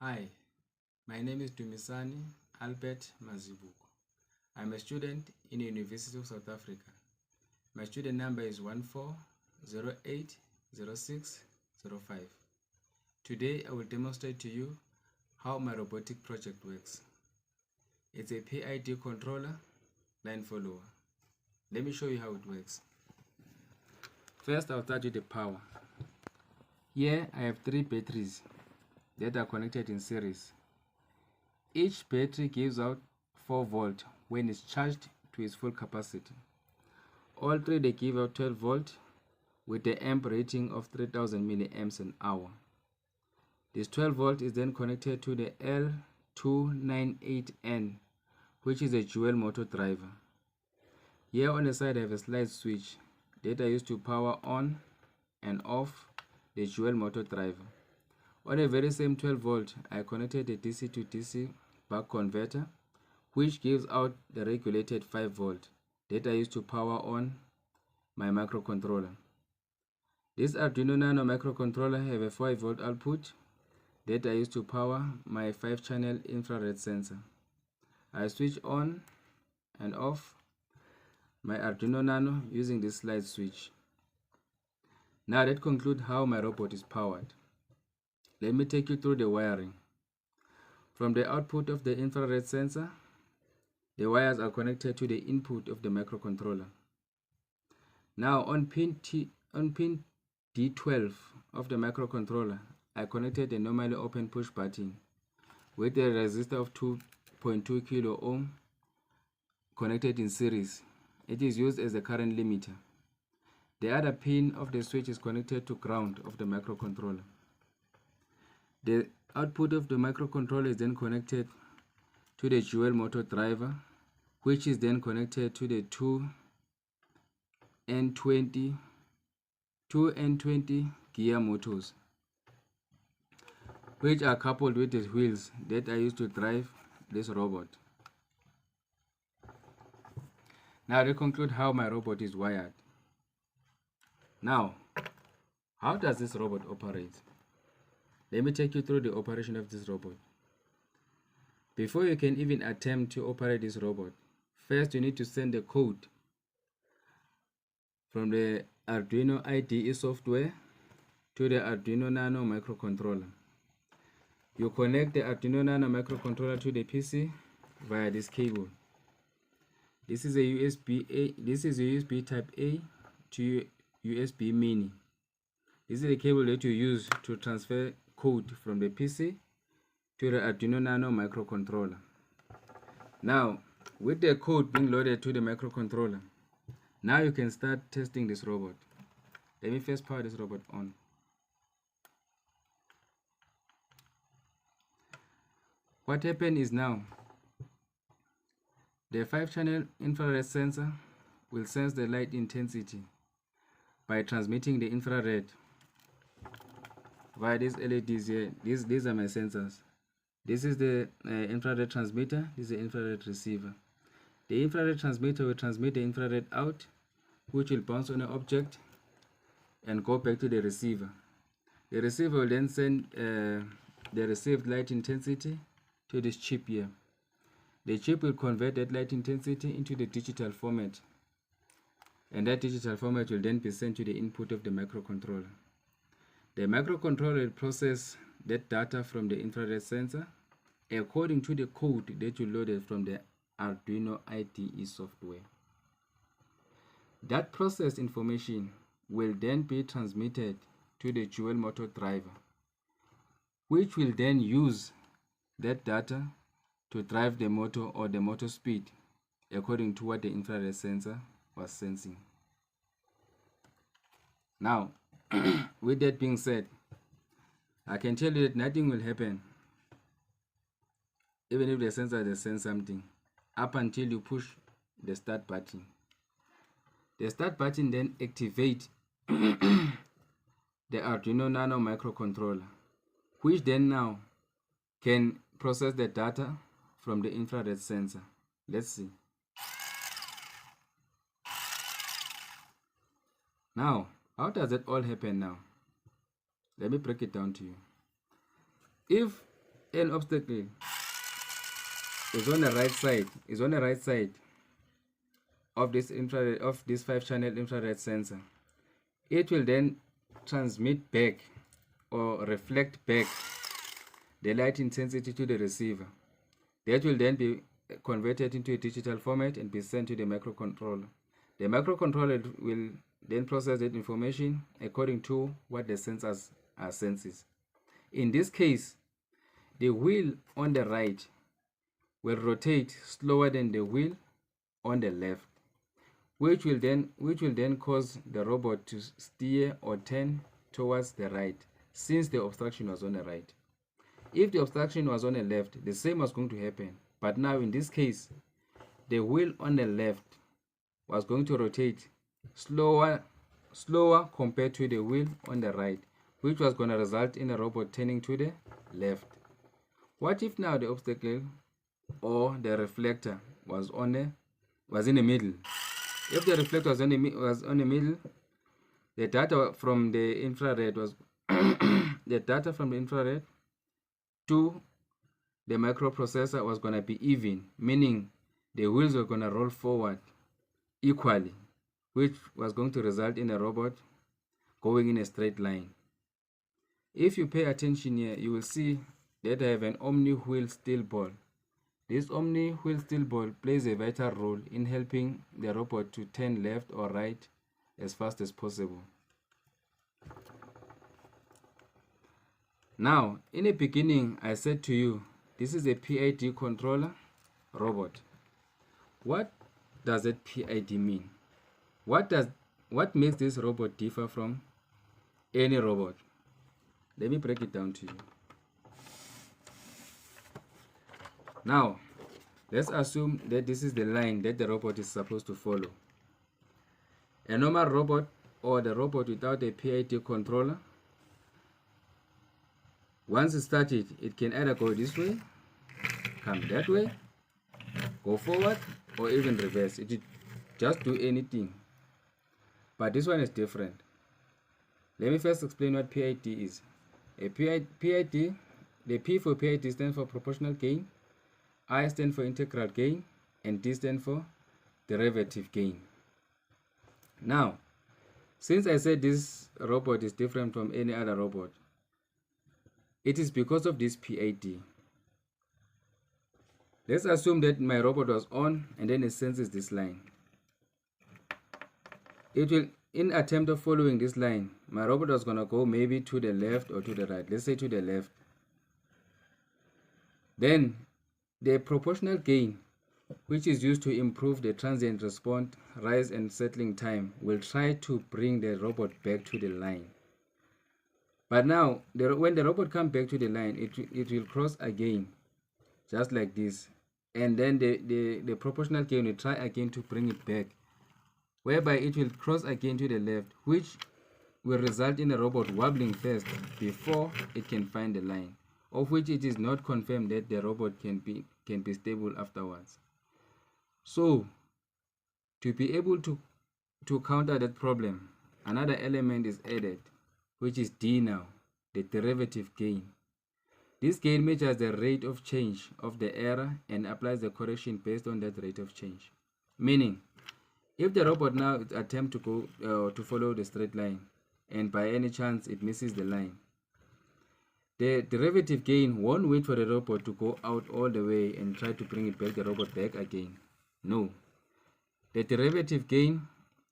Hi, my name is Dumisani Albert Mazibuko. I'm a student in the University of South Africa. My student number is 14080605. Today I will demonstrate to you how my robotic project works. It's a PID controller, line follower. Let me show you how it works. First, I'll start with the power. Here I have 3 batteries that are connected in series. Each battery gives out 4 volt when it's charged to its full capacity. All 3 they give out 12 volt with the amp rating of 3000 milliamps an hour. This 12 volt is then connected to the ELB1502 which is a dual motor driver. Here on the side I have a slide switch that I use to power on and off the dual motor driver. On the very same 12 volt, I connected a DC to DC buck converter, which gives out the regulated 5 volt that I use to power on my microcontroller. This Arduino Nano microcontroller have a 5 volt output that I use to power my 5-channel infrared sensor. I switch on and off my Arduino Nano using this slide switch. Now that concludes how my robot is powered. Let me take you through the wiring. From the output of the infrared sensor, the wires are connected to the input of the microcontroller. Now on pin D12 of the microcontroller, I connected a normally open push button with a resistor of 2.2 kilo ohm connected in series. It is used as a current limiter. The other pin of the switch is connected to ground of the microcontroller. The output of the microcontroller is then connected to the dual motor driver, which is then connected to the two N20 gear motors, which are coupled with the wheels that I use to drive this robot. Now to conclude how my robot is wired. Now, how does this robot operate? Let me take you through the operation of this robot. Before you can even attempt to operate this robot, first you need to send the code from the Arduino IDE software to the Arduino Nano microcontroller. You connect the Arduino Nano microcontroller to the PC via this cable. This is a USB type A to USB mini. This is the cable that you use to transfer code from the PC to the Arduino Nano microcontroller. Now, with the code being loaded to the microcontroller, now you can start testing this robot. Let me first power this robot on. What happened is now, the 5-channel infrared sensor will sense the light intensity by transmitting the infrared via these LEDs here. These are my sensors. This is the infrared transmitter. This is the infrared receiver. The infrared transmitter will transmit the infrared out, which will bounce on an object and go back to the receiver. The receiver will then send the received light intensity to this chip here. The chip will convert that light intensity into the digital format, and that digital format will then be sent to the input of the microcontroller. The microcontroller will process that data from the infrared sensor according to the code that you loaded from the Arduino IDE software. That processed information will then be transmitted to the dual motor driver, which will then use that data to drive the motor or the motor speed according to what the infrared sensor was sensing. Now, with that being said, I can tell you that nothing will happen even if the sensor does sense something up until you push the start button. The start button then activates the Arduino Nano microcontroller, which then now can process the data from the infrared sensor. Let's see. Now, how does it all happen now? Let me break it down to you. If an obstacle is on the right side of this 5-channel infrared sensor, it will then transmit back or reflect back the light intensity to the receiver. That will then be converted into a digital format and be sent to the microcontroller. The microcontroller will then process that information according to what the sensors senses. In this case, the wheel on the right will rotate slower than the wheel on the left, which will then cause the robot to steer or turn towards the right, since the obstruction was on the right. If the obstruction was on the left, the same was going to happen. But now in this case, the wheel on the left was going to rotate slower compared to the wheel on the right, which was going to result in the robot turning to the left. What if now the obstacle or the reflector was in the middle? If the reflector was on the middle, the data from the infrared was the data from the infrared to the microprocessor was going to be even, meaning the wheels were going to roll forward equally, which was going to result in a robot going in a straight line. If you pay attention here, you will see that I have an omni-wheel steel ball. This omni-wheel steel ball plays a vital role in helping the robot to turn left or right as fast as possible. Now, in the beginning, I said to you, this is a PID controller robot. What does that PID mean? What makes this robot differ from any robot? Let me break it down to you. Now, let's assume that this is the line that the robot is supposed to follow. A normal robot or the robot without a PID controller, once it started, it can either go this way, come that way, go forward, or even reverse. It will just do anything. But this one is different. Let me first explain what PID is. A PID, the P for PID stands for proportional gain, I stands for integral gain, and D stands for derivative gain. Now, since I said this robot is different from any other robot, it is because of this PID. Let's assume that my robot was on and then it senses this line. It will, in attempt of following this line, my robot was going to go maybe to the left or to the right. Let's say to the left. Then the proportional gain, which is used to improve the transient response, rise and settling time, will try to bring the robot back to the line. But now, when the robot comes back to the line, it will cross again, just like this. And then the proportional gain will try again to bring it back, whereby it will cross again to the left, which will result in the robot wobbling first before it can find the line, of which it is not confirmed that the robot can be stable afterwards. So, to be able to counter that problem, another element is added, which is D now, the derivative gain. This gain measures the rate of change of the error and applies the correction based on that rate of change. Meaning, if the robot now attempts to go to follow the straight line, and by any chance it misses the line, the derivative gain won't wait for the robot to go out all the way and try to bring the robot back again. No. The derivative gain,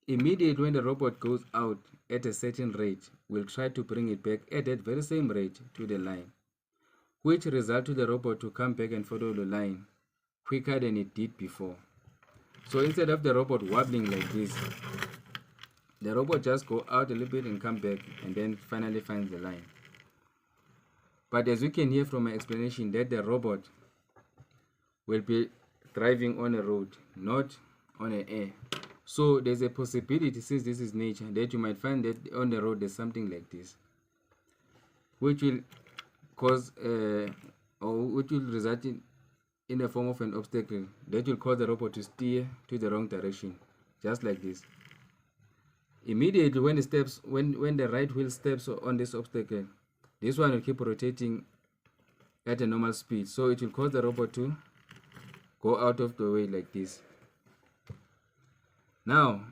immediately when the robot goes out at a certain rate, will try to bring it back at that very same rate to the line, which results to the robot to come back and follow the line quicker than it did before. So instead of the robot wobbling like this, the robot just go out a little bit and come back and then finally finds the line. But as you can hear from my explanation, that the robot will be driving on a road, not on an air. So there's a possibility, since this is nature, that you might find that on the road there's something like this, which will cause or which will result in the form of an obstacle that will cause the robot to steer to the wrong direction, just like this. Immediately when the right wheel steps on this obstacle, this one will keep rotating at a normal speed, so it will cause the robot to go out of the way like this. Now,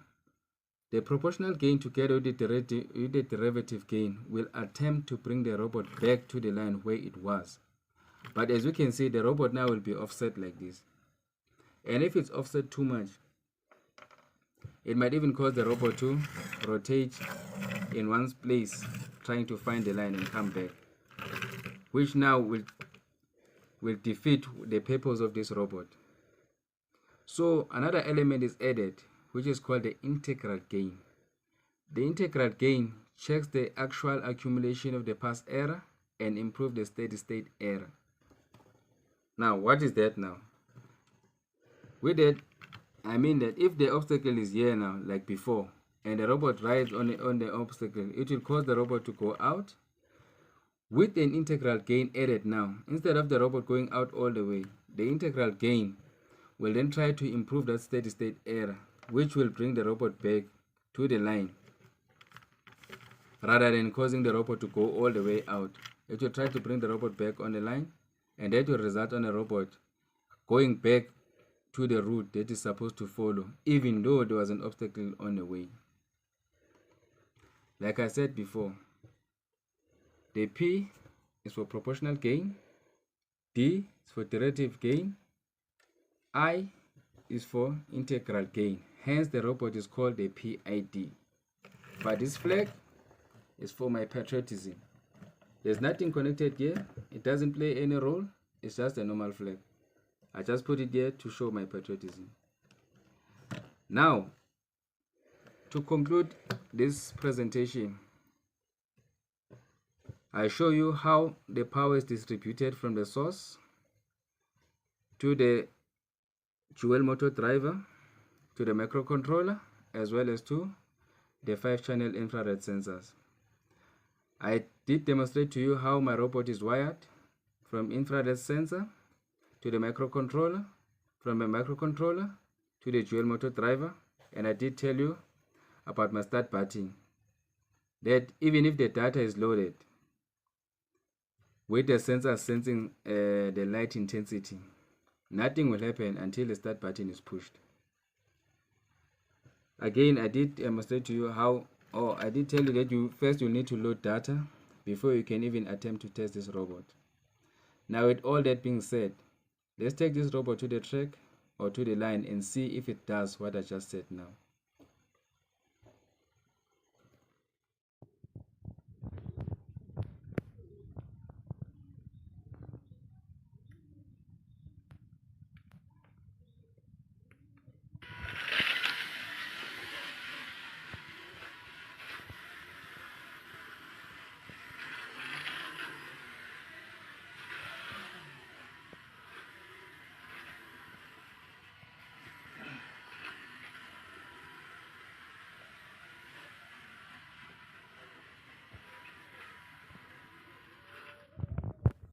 the proportional gain together with the derivative gain will attempt to bring the robot back to the line where it was. But as you can see, the robot now will be offset like this. And if it's offset too much, it might even cause the robot to rotate in one place, trying to find the line and come back, which now will defeat the purpose of this robot. So another element is added, which is called the integral gain. The integral gain checks the actual accumulation of the past error and improves the steady state error. Now, what is that now? With that, I mean that if the obstacle is here now, like before, and the robot rides on the obstacle, it will cause the robot to go out. With an integral gain added now, instead of the robot going out all the way, the integral gain will then try to improve that steady state error, which will bring the robot back to the line rather than causing the robot to go all the way out. It will try to bring the robot back on the line, and that will result on the robot going back to the route that is supposed to follow, even though there was an obstacle on the way. Like I said before, the P is for proportional gain, D is for derivative gain, I is for integral gain. Hence, the robot is called the PID. But this flag is for my patriotism. There's nothing connected here. It doesn't play any role. It's just a normal flag. I just put it here to show my patriotism. Now, to conclude this presentation, I show you how the power is distributed from the source to the dual motor driver, to the microcontroller, as well as to the 5-channel infrared sensors. I did demonstrate to you how my robot is wired from infrared sensor to the microcontroller, from the microcontroller to the dual motor driver, and I did tell you about my start button, that even if the data is loaded with the sensor sensing the light intensity, nothing will happen until the start button is pushed. Again, I did demonstrate to you how, I did tell you that you need to load data before you can even attempt to test this robot. Now, with all that being said, let's take this robot to the track or to the line and see if it does what I just said now.